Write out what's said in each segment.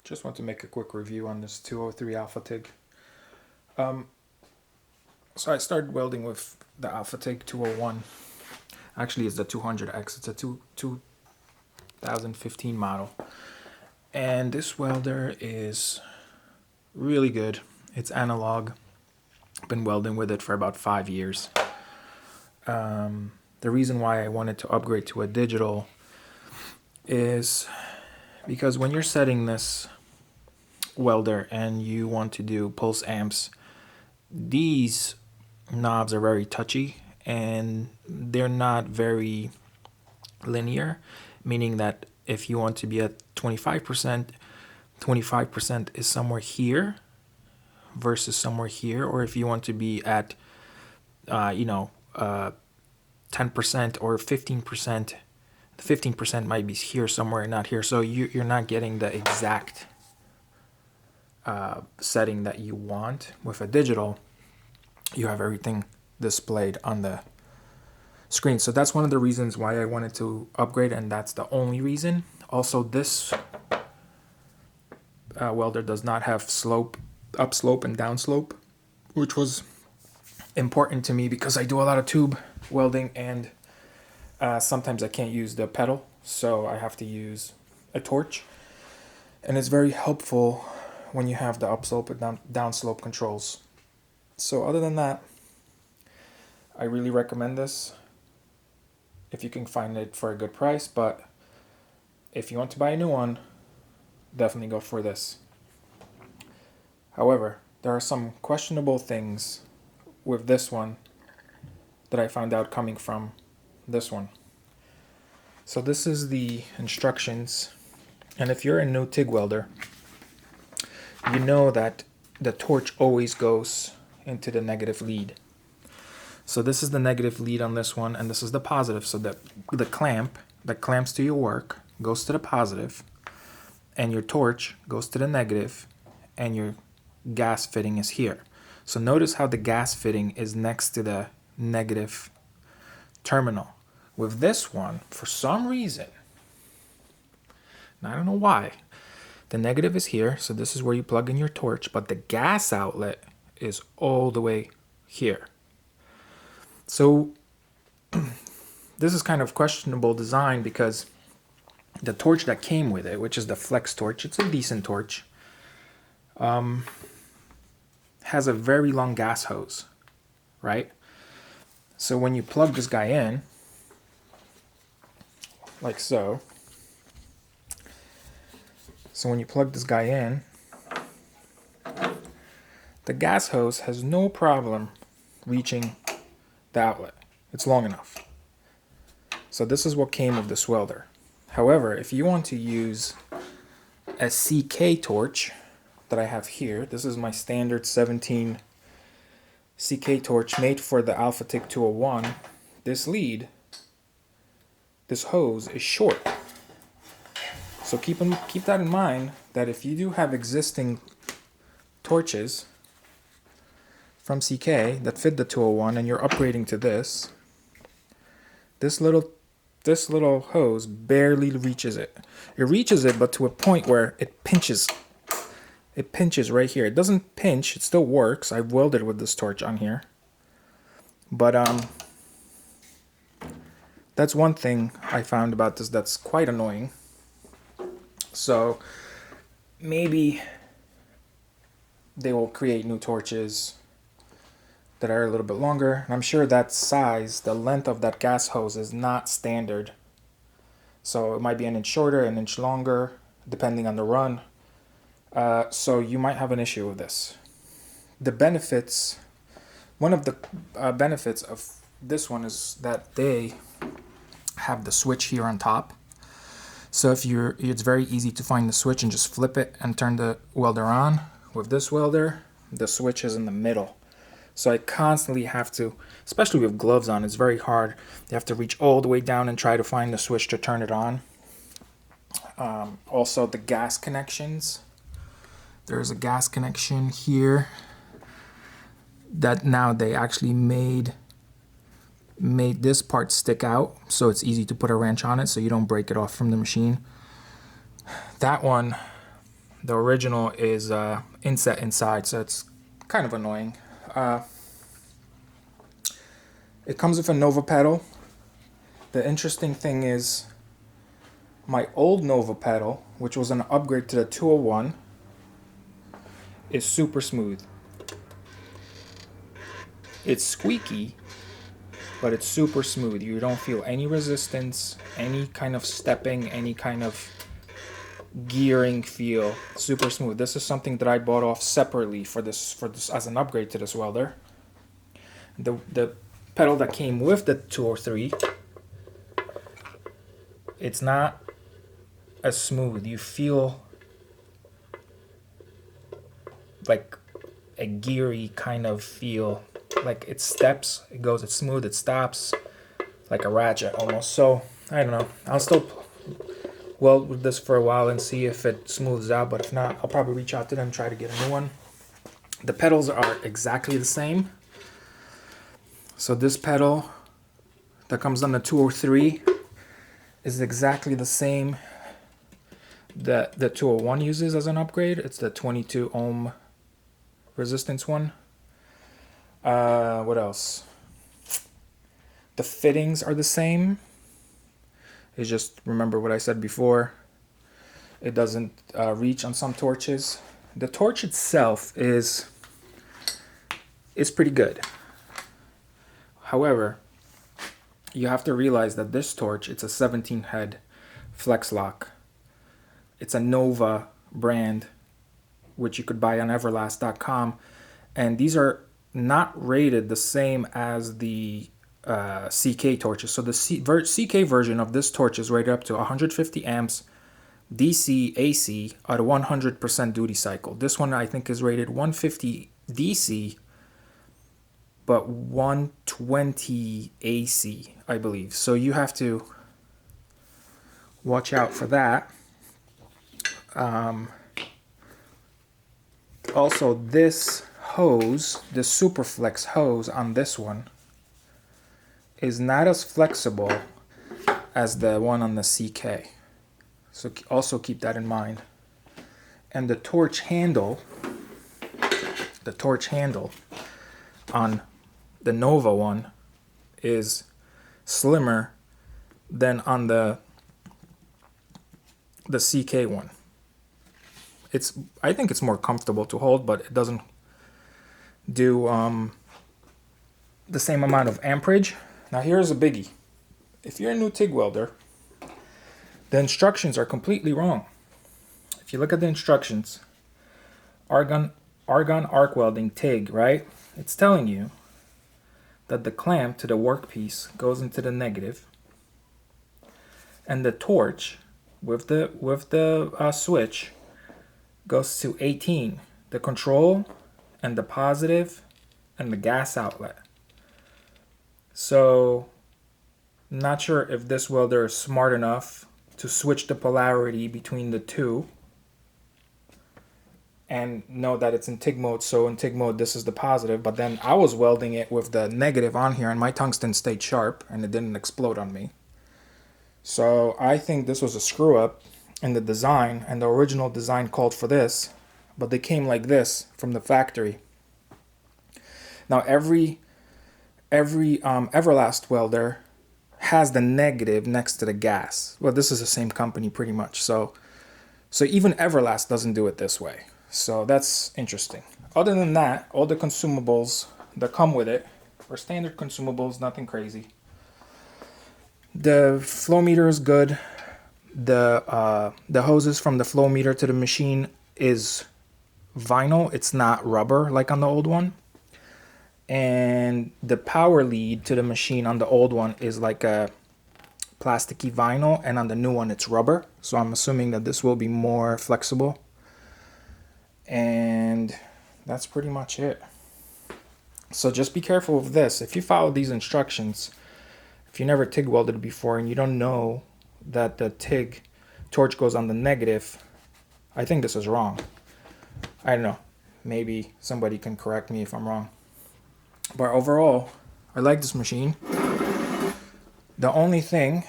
Just want to make a quick review on this 203 AlphaTIG. So I started welding with the AlphaTIG 201. Actually, it's the 200X. It's a 2015 model. And this welder is really good. It's analog. I've been welding with it for about 5 years. The reason why I wanted to upgrade to a digital is because when you're setting this welder and you want to do pulse amps, these knobs are very touchy and they're not very linear, meaning that if you want to be at 25%, 25% is somewhere here versus somewhere here, or if you want to be at 10% or 15%, the 15% might be here somewhere and not here, so you're not getting the exact setting that you want. With a digital, you have everything displayed on the screen. So that's one of the reasons why I wanted to upgrade, and that's the only reason. Also, this welder does not have upslope and downslope, which was important to me because I do a lot of tube welding and sometimes I can't use the pedal, so I have to use a torch, and it's very helpful when you have the upslope and downslope controls. So other than that, I really recommend this if you can find it for a good price, but if you want to buy a new one, definitely go for this. However, there are some questionable things with this one that I found out coming from this one. So this is the instructions, and if you're a new TIG welder, you know that the torch always goes into the negative lead. So this is the negative lead on this one, and this is the positive. So the clamp that clamps to your work goes to the positive, and your torch goes to the negative, and your gas fitting is here. So notice how the gas fitting is next to the negative terminal. With this one, for some reason, and I don't know why, the negative is here, so this is where you plug in your torch, but the gas outlet is all the way here. So this is kind of questionable design because the torch that came with it, which is the flex torch, it's a decent torch, has a very long gas hose, right? So when you plug this guy in, like so, when you plug this guy in, the gas hose has no problem reaching the outlet. It's long enough. So this is what came with this welder. However, if you want to use a CK torch that I have here, this is my standard 17 CK torch made for the AlphaTIG 201. This lead, this hose is short. So keep that in mind, that if you do have existing torches from CK that fit the 201 and you're upgrading to this little hose barely reaches it. It reaches it, but to a point where it pinches. It pinches right here. It doesn't pinch, it still works. I've welded with this torch on here. But that's one thing I found about this that's quite annoying. So maybe they will create new torches that are a little bit longer. And I'm sure that size, the length of that gas hose is not standard. So it might be an inch shorter, an inch longer, depending on the run. So you might have an issue with this. The benefits, one of the benefits of this one is that they have the switch here on top. So it's very easy to find the switch and just flip it and turn the welder on. With this welder, the switch is in the middle. So I constantly have to, especially with gloves on, it's very hard. You have to reach all the way down and try to find the switch to turn it on. Also the gas connections. There's a gas connection here that now they actually made this part stick out, so it's easy to put a wrench on it so you don't break it off from the machine. That one The original is inset inside, so it's kind of annoying. It comes with a Nova pedal. The interesting thing is my old Nova pedal, which was an upgrade to the 201, is super smooth. It's squeaky, but it's super smooth. You don't feel any resistance, any kind of stepping, any kind of gearing feel. Super smooth. This is something that I bought off separately for this as an upgrade to this welder. The pedal that came with the 203, it's not as smooth. You feel like a geary kind of feel. Like it steps, it goes, it's smooth, it stops, like a ratchet almost. So I don't know. I'll still weld with this for a while and see if it smooths out. But if not, I'll probably reach out to them, try to get a new one. The pedals are exactly the same. So this pedal that comes on the 203 is exactly the same that the 201 uses as an upgrade. It's the 22 ohm resistance one. What else? The fittings are the same. It's just, remember what I said before, it doesn't reach on some torches. The torch itself is pretty good. However, you have to realize that this torch, it's a 17 head flex lock. It's a Nova brand, which you could buy on everlast.com. And these are not rated the same as the CK torches. So the CK version of this torch is rated up to 150 amps DC AC at a 100% duty cycle. This one I think is rated 150 DC but 120 AC, I believe. So you have to watch out for that. Also, this hose, the Superflex hose on this one, is not as flexible as the one on the CK. So also keep that in mind. And the torch handle on the Nova one is slimmer than on the CK one. I think it's more comfortable to hold, but it doesn't do the same amount of amperage. Now here's a biggie. If you're a new TIG welder, the instructions are completely wrong. If you look at the instructions, argon arc welding TIG, right? It's telling you that the clamp to the workpiece goes into the negative, and the torch with the switch goes to 18, the control and the positive and the gas outlet. So not sure if this welder is smart enough to switch the polarity between the two and know that it's in TIG mode. So in TIG mode this is the positive, but then I was welding it with the negative on here and my tungsten stayed sharp and it didn't explode on me. So I think this was a screw up in the design, and the original design called for this, but they came like this from the factory. Now every Everlast welder has the negative next to the gas. Well, this is the same company pretty much. So even Everlast doesn't do it this way. So that's interesting. Other than that, all the consumables that come with it are standard consumables, nothing crazy. The flow meter is good. The hoses from the flow meter to the machine is vinyl. It's not rubber like on the old one. And the power lead to the machine on the old one is like a plasticky vinyl, and on the new one it's rubber. So I'm assuming that this will be more flexible. And that's pretty much it. So just be careful of this. If you follow these instructions, if you never TIG welded before and you don't know that the TIG torch goes on the negative, I think this is wrong. I don't know. Maybe somebody can correct me if I'm wrong. But overall, I like this machine. The only thing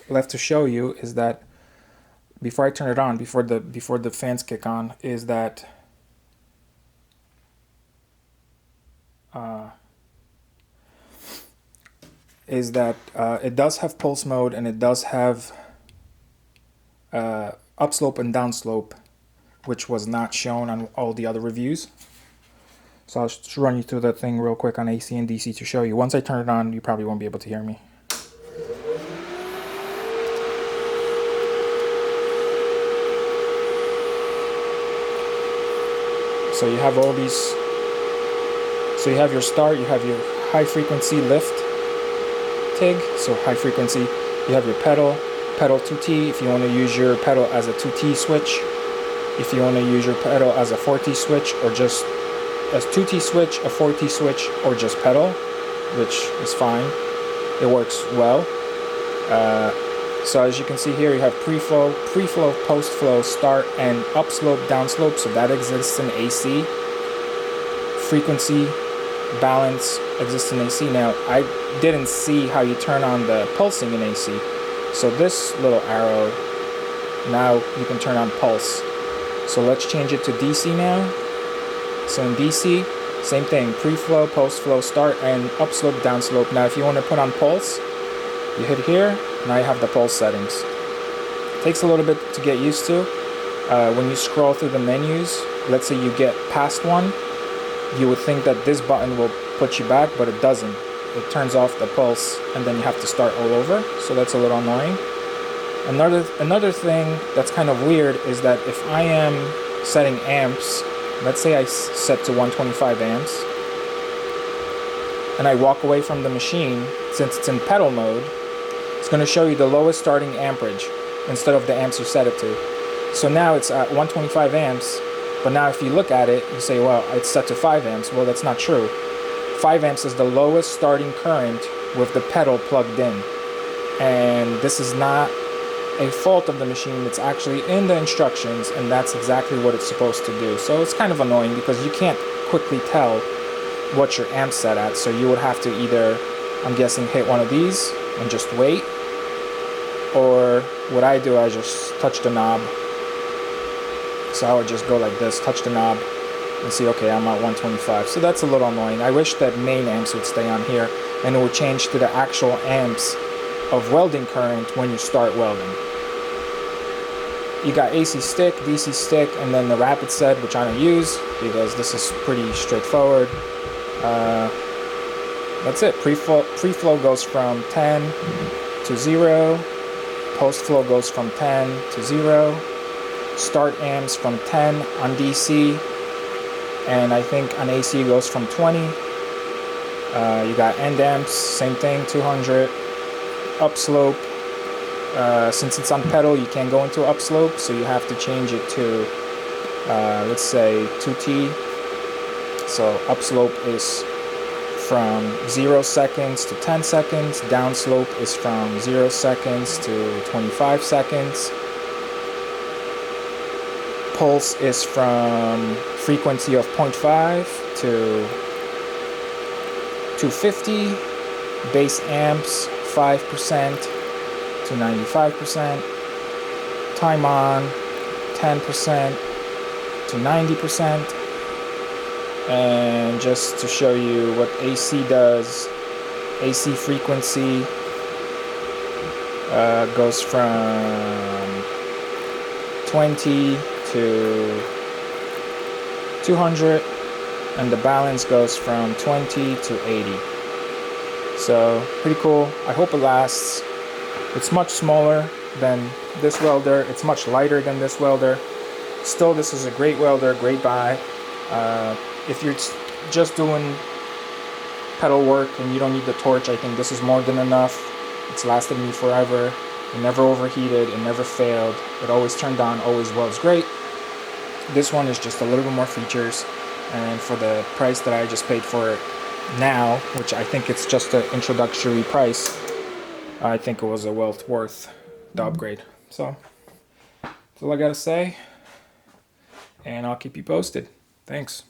left to show you is that before I turn it on, before the fans kick on, is that it does have pulse mode, and it does have upslope and downslope, which was not shown on all the other reviews. So I'll just run you through that thing real quick on AC and DC to show you. Once I turn it on, you probably won't be able to hear me. So you have all these, so you have your start, you have your high frequency lift TIG, so high frequency, you have your pedal 2T if you want to use your pedal as a 2T switch, if you want to use your pedal as a 4T switch, or just as 2T switch, a 4T switch, or just pedal, which is fine. It works well. So as you can see here, you have pre-flow, post-flow, start, and upslope, downslope, so that exists in AC. Frequency, balance exists in AC. Now, I didn't see how you turn on the pulsing in AC. So this little arrow, now you can turn on pulse. So let's change it to DC now. So in DC, same thing, pre-flow, post-flow, start, and upslope, downslope. Now if you want to put on pulse, you hit here, now you have the pulse settings. It takes a little bit to get used to. When you scroll through the menus, let's say you get past one, you would think that this button will put you back, but it doesn't. It turns off the pulse, and then you have to start all over, so that's a little annoying. Another thing that's kind of weird is that if I am setting amps, let's say I set to 125 amps, and I walk away from the machine, since it's in pedal mode, it's going to show you the lowest starting amperage instead of the amps you set it to. So now it's at 125 amps, but now if you look at it, you say, well, it's set to 5 amps. Well, that's not true. 5 amps is the lowest starting current with the pedal plugged in. And this is not a fault of the machine, it's actually in the instructions, and that's exactly what it's supposed to do. So it's kind of annoying because you can't quickly tell what your amp's set at, so you would have to either, I'm guessing, hit one of these and just wait, or what I do, I just touch the knob. So I would just go like this, touch the knob, and see, okay, I'm at 125. So that's a little annoying. I wish that main amps would stay on here, and it would change to the actual amps of welding current when you start welding. You got AC stick, DC stick, and then the rapid set, which I don't use because this is pretty straightforward. That's it. Pre-flow goes from 10 to 0. Post-flow goes from 10 to 0. Start amps from 10 on DC, and I think on AC goes from 20. You got end amps, same thing, 200. Upslope. Since it's on pedal, you can't go into upslope, so you have to change it to, let's say, 2T. So upslope is from 0 seconds to 10 seconds. Downslope is from 0 seconds to 25 seconds. Pulse is from frequency of 0.5 to 250. Base amps, 5% to 95%. Time on, 10% to 90%. And just to show you what AC does, AC frequency goes from 20 to 200, and the balance goes from 20 to 80. So pretty cool. I hope it lasts. It's much smaller than this welder. It's much lighter than this welder. Still, this is a great welder, great buy. If you're just doing pedal work and you don't need the torch, I think this is more than enough. It's lasted me forever. It never overheated, it never failed. It always turned on, always welds great. This one is just a little bit more features, and for the price that I just paid for it now, which I think it's just an introductory price, I think it was a well worth the upgrade. So that's all I gotta say, and I'll keep you posted. Thanks.